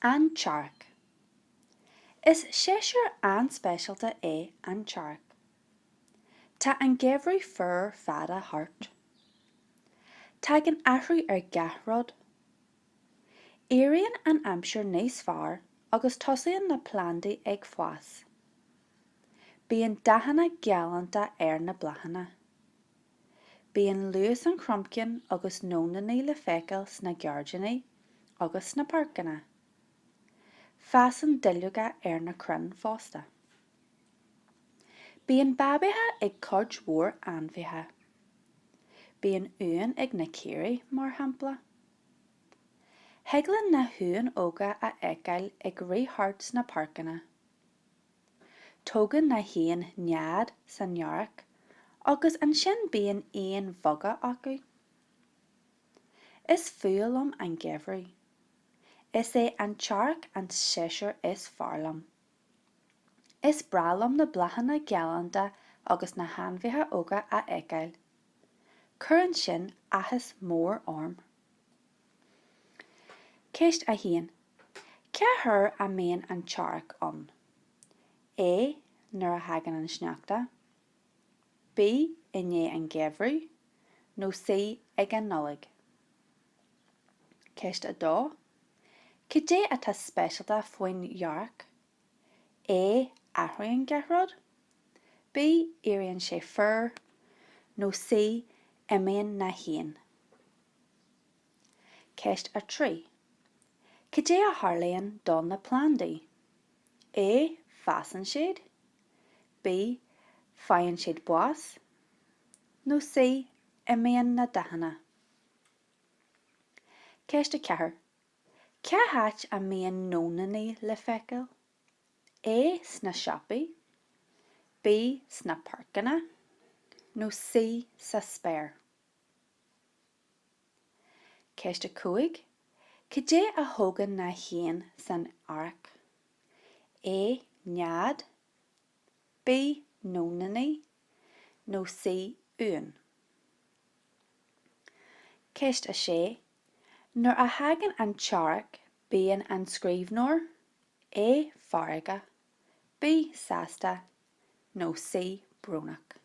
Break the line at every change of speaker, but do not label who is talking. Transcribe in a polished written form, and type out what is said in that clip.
An tEarrach. Is séisiúr an specialta é an tEarrach. Tá an gheimhrí fir fada thart. Tá an aithrí gathród. Éiríonn an aimsir níos fearr agus tosaíonn na plandaí ag fás. Bíonn daithanna geallanta na blahanna. Bíonn luas an chromcian agus nónanaí le feiceáil sna geardainaí agus sna parcanna. Feasan duilleoga na cronn fásta. Bíonn babaithe ag cuid mhór anmhaithe. Bíonn uainn ag na céirí mar shampla. Theglann na huain óga a eiceáil ag rithart na parcanna. Tógann na haon nead san tEarrach agus an sin bíonn aon bhoga acu. Is fuailm an gheimhrí. Is é an tEarrach an séisiúr is fearlam. Is brealam na blahanna geallanta agus na hainmhithe óga a eiceáil. Cuireann sin achas mór orm. Céist a haon. Cé thur a mbíonn an tEarrach ann? A. Nuair a thagann an sneachta. B. Inné an gheimhrí. nó C. Ag an nullag. Céist a dó. Cad é atá speisialta faoin tEarrach? A. Aithrí an gceithreod. B. Éiríonn sé fir. nó C. Imíonn na haon. Céist a trí. Cad é a tharlaíonn don na plandaí? A. Feasann siad. B. Faigheann siad buas. nó C. Imíonn na daithanna. Céist a ceathair. Cé háit a mbíonn nónanaí le feiceáil? A. Sna siopaí. B. Sna parcanna. nó C. Sa spéir. Céist a cúig. Cad é a thógann na haon san tEarrach? A. Nead. B. Nónanaí. nó C. Uainn. Céist a sé. Nuair a thagann an tEarrach bíonn an scríbhneoir A. Farraige. B. Sásta. nó C. Brónach.